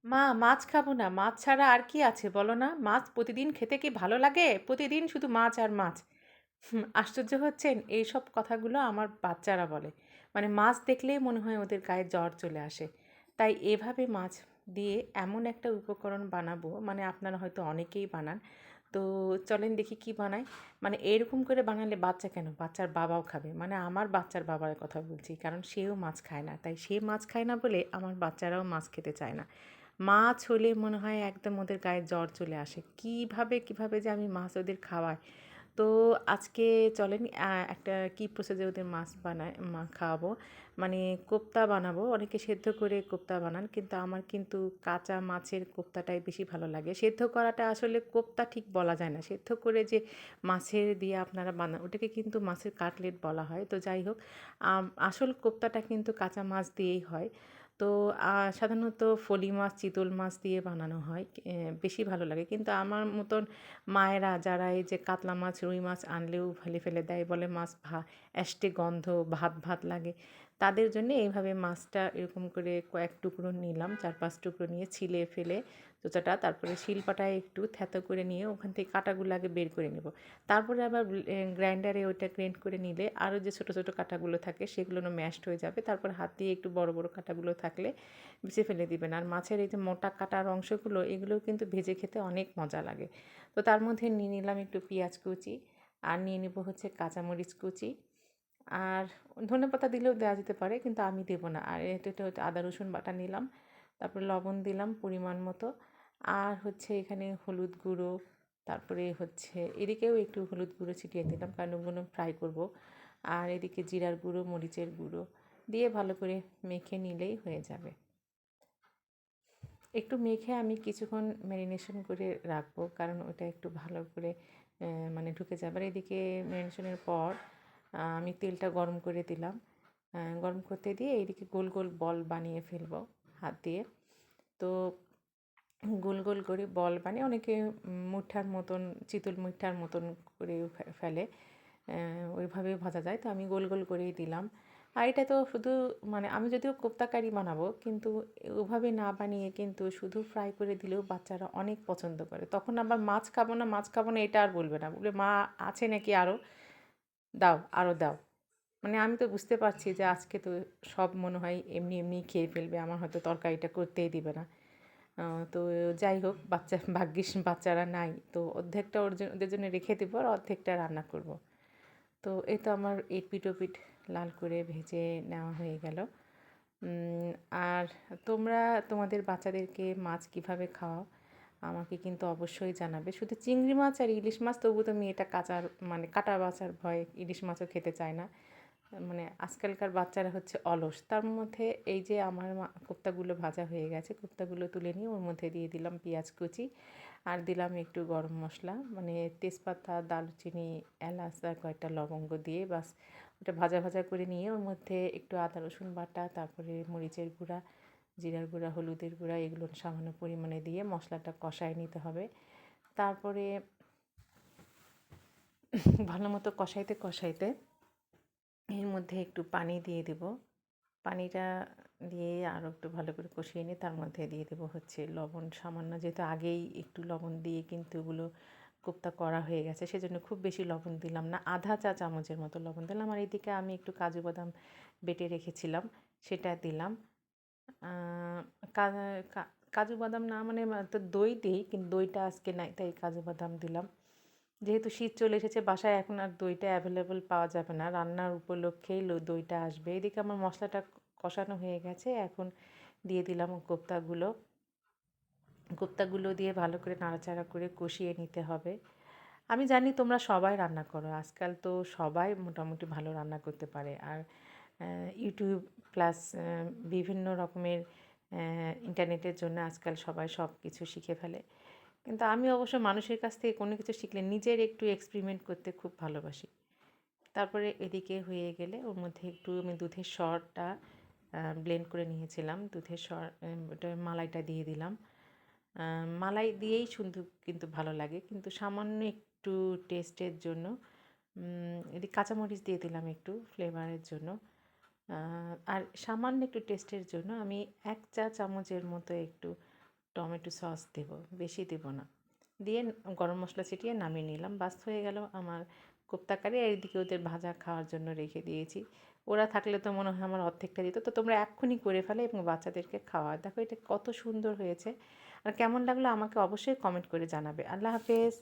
মা মাছ খাবো না। মাছ ছাড়া আর কি আছে বলো না? মাছ প্রতিদিন খেতে কি ভালো লাগে? প্রতিদিন শুধু মাছ আর মাছ। আশ্চর্য হচ্ছেন? এইসব কথাগুলো আমার বাচ্চারা বলে। মানে মাছ দেখলেই মনে হয় ওদের গায়ে জ্বর চলে আসে। তাই এভাবে মাছ দিয়ে এমন একটা উপকরণ বানাবো, মানে আপনারা হয়তো অনেকেই বানান। তো চলেন দেখি কি বানাই। মানে এরকম করে বানালে বাচ্চা কেন, বাচ্চার বাবাও খাবে। মানে আমার বাচ্চার বাবার কথা বলছি। কারণ সেও মাছ খায় না। তাই সে মাছ খায় না বলে আমার বাচ্চারাও মাছ খেতে চায় না। মাছ হলে মনে হয় একদম ওদের গায়ে জ্বর চলে আসে। কিভাবে যে আমি মাছ ওদের খাওয়াই। তো আজকে চলেন একটা কি প্রসেসে ওদের মাছ বানায় খাওয়াবো। মানে কোপ্তা বানাবো। অনেকে সেদ্ধ করে কোপ্তা বানান। কিন্তু আমার কিন্তু কাঁচা মাছের কোপ্তাটাই বেশি ভালো লাগে। সেদ্ধ করাটা আসলে কোপ্তা ঠিক বলা যায় না। সেদ্ধ করে যে মাছের দিয়ে আপনারা বানান ওটাকে কিন্তু মাছের কাটলেট বলা হয়। তো যাই হোক, আসল কোপ্তাটা কিন্তু কাঁচা মাছ দিয়েই হয়। তো সাধারণত ফলি মাছ, চিতল মাছ দিয়ে বানানো হয়। বেশি ভালো লাগে। কিন্তু আমার মতন মায়েরা যারা এই যে কাতলা মাছ, রুই মাছ আনলেও ফেলে ফেলে দেয়, বলে মাছ অ্যাস্টে গন্ধ, ভাত লাগে। তাদের জন্যে এইভাবে মাছটা এরকম করে কয়েক টুকরো নিলাম, ৪-৫ টুকরো নিয়ে ছিলে ফেলে চোচাটা, তারপরে শিলপাটায় একটু থ্যাতো করে নিয়ে ওখান থেকে কাঁটাগুলো আগে বের করে নেব। তারপরে আবার গ্রাইন্ডারে ওইটা গ্রাইন্ড করে নিলে আরও যে ছোটো কাঁটাগুলো থাকে সেগুলো ম্যাশড হয়ে যাবে। তারপর হাত দিয়ে একটু বড় কাঁটাগুলো থাকলে বেছে ফেলে দিবেন। আর মাছের এই যে মোটা কাটার অংশগুলো, এগুলোও কিন্তু ভেজে খেতে অনেক মজা লাগে। তো তার মধ্যে নিয়ে নিলাম একটু পেঁয়াজ কুচি, আর নিয়ে নেব হচ্ছে কাঁচামরিচ কুচি, আর ধনেপাতা দিলেও দেওয়া যেতে পারে, কিন্তু আমি দেবো না। আর এটা হচ্ছে আদা রসুন বাটা নিলাম, তারপরে লবণ দিলাম পরিমাণ মতো, আর হচ্ছে এখানে হলুদ গুঁড়ো, তারপরে হচ্ছে এদিকেও একটু হলুদ গুঁড়ো ছিটিয়ে দিলাম কারণ ওগুলো ফ্রাই করব। আর এদিকে জিরার গুঁড়ো, মরিচের গুঁড়ো দিয়ে ভালো করে মেখে নিলেই হয়ে যাবে। একটু মেখে আমি কিছুক্ষণ ম্যারিনেশন করে রাখবো, কারণ ওটা একটু ভালো করে মানে ঢুকে যাবে। আর এদিকে ম্যারিনেশনের পর আমি তেলটা গরম করে দিলাম। গরম করতে দিয়ে এইদিকে গোল গোল বল বানিয়ে ফেলবো হাত দিয়ে। তো গোল করে বল বানিয়ে অনেকে মুঠার মতন, চিতল মুঠার মতন করেও ফেলে, ওইভাবেও ভাজা যায়। তো আমি গোল করেই দিলাম। আর এটা তো শুধু, মানে আমি যদিও কোপ্তা কারি বানাবো, কিন্তু ওভাবে না বানিয়ে কিন্তু শুধু ফ্রাই করে দিলেও বাচ্চারা অনেক পছন্দ করে। তখন আবার মাছ খাবো না এটা আর বলবে না, বলবে মা আছে নাকি আরও, দাও আরও দাও। মানে আমি তো বুঝতে পারছি যে আজকে তো সব মনে হয় এমনি খেয়ে ফেলবে, আমার হয়তো তরকারিটা করতেই দিবে না। তো যাই হোক, ভাগ্যিস বাচ্চারা নাই, তো অর্ধেকটা ওদের জন্য রেখে দেবো আর অর্ধেকটা রান্না করব। তো এই তো আমার এপিঠ ওপিঠ লাল করে ভেজে নেওয়া হয়ে গেল। আর তোমরা তোমাদের বাচ্চাদেরকে মাছ কিভাবে খাওয়াও আমাকে কিন্তু অবশ্যই জানাবে। শুধু চিংড়ি মাছ আর ইলিশ মাছ তবু তো মেয়েটা কাঁচার, মানে কাটা বাছার ভয়ে ইলিশ মাছও খেতে চায় না। মানে আজকালকার বাচ্চারা হচ্ছে অলস। তার মধ্যে এই যে আমার কোপ্তাগুলো ভাজা হয়ে গেছে, কোপ্তাগুলো তুলে নিয়ে ওর মধ্যে দিয়ে দিলাম পেঁয়াজ কুচি, আর দিলাম একটু গরম মশলা, মানে তেজপাতা, দারুচিনি, এলাচ আর কয়েকটা লবঙ্গ দিয়ে বাস ওটা ভাজা করে নিয়ে ওর মধ্যে একটু আদা রসুন বাটা, তারপরে মরিচের গুঁড়া, জিরার গুঁড়া, হলুদের গুঁড়া, এগুলো সামান্য পরিমাণে দিয়ে মশলাটা কষায় নিতে হবে। তারপরে ভালো মতো কষাইতে এর মধ্যে একটু পানি দিয়ে দেব। পানিটা দিয়ে আরও একটু ভালো করে কষিয়ে নিয়ে তার মধ্যে দিয়ে দেবো হচ্ছে লবণ সামান্য, যেহেতু আগেই একটু লবণ দিয়ে কিন্তু ওগুলো কোপ্তা করা হয়ে গেছে, সেজন্য খুব বেশি লবণ দিলাম না, আধা চা চামচের মতো লবণ দিলাম। আর এদিকে আমি একটু কাজু বাদাম বেটে রেখেছিলাম, সেটা দিলাম। কাজু বাদাম না, মানে তো দই দিই, কিন্তু দইটা আজকে নাই, তাই কাজু বাদাম দিলাম। যেহেতু শীত চলে এসেছে বাসায়, এখন আর দইটা অ্যাভেলেবল পাওয়া যাবে না, রান্নার উপলক্ষেই দইটা আসবে। এদিকে আমার মশলাটা কষানো হয়ে গেছে, এখন দিয়ে দিলাম কোপ্তাগুলো দিয়ে ভালো করে নাড়াচাড়া করে কষিয়ে নিতে হবে। আমি জানি তোমরা সবাই রান্না করো, আজকাল তো সবাই মোটামুটি ভালো রান্না করতে পারে। আর ইউটিউব প্লাস বিভিন্ন রকমের ইন্টারনেটের জন্য আজকাল সবাই সব কিছু শিখে ফেলে। কিন্তু আমি অবশ্য মানুষের কাছ থেকে কোনো কিছু শিখলে নিজের একটু এক্সপেরিমেন্ট করতে খুব ভালোবাসি। তারপরে এদিকে হয়ে গেলে ওর মধ্যে একটু আমি দুধের সরটা ব্লেন্ড করে নিয়েছিলাম, দুধের সর, ওটা মালাইটা দিয়ে দিলাম। মালাই দিয়েই শুধু কিন্তু ভালো লাগে, কিন্তু সামান্য একটু টেস্টের জন্য এদিকে কাঁচামরিচ দিয়ে দিলাম একটু ফ্লেভারের জন্য। আর সামান্য একটু টেস্টের জন্য আমি 1 চা চামচের মতো একটু টমেটো সস দেবো, বেশি দেবো না। দিয়ে গরম মশলা ছিটিয়ে নামিয়ে নিলাম, বাস হয়ে গেল আমার কোপ্তা কারি। আর এদিকে ওদের ভাজা খাওয়ার জন্য রেখে দিয়েছি। ওরা থাকলে তো মনে হয় আমার অর্ধেকটা দিত। তো তোমরা এক্ষুনি করে ফেলো এবং বাচ্চাদেরকে খাওয়া। দেখো এটা কত সুন্দর হয়েছে। আর কেমন লাগলো আমাকে অবশ্যই কমেন্ট করে জানাবে। আল্লাহ হাফেজ।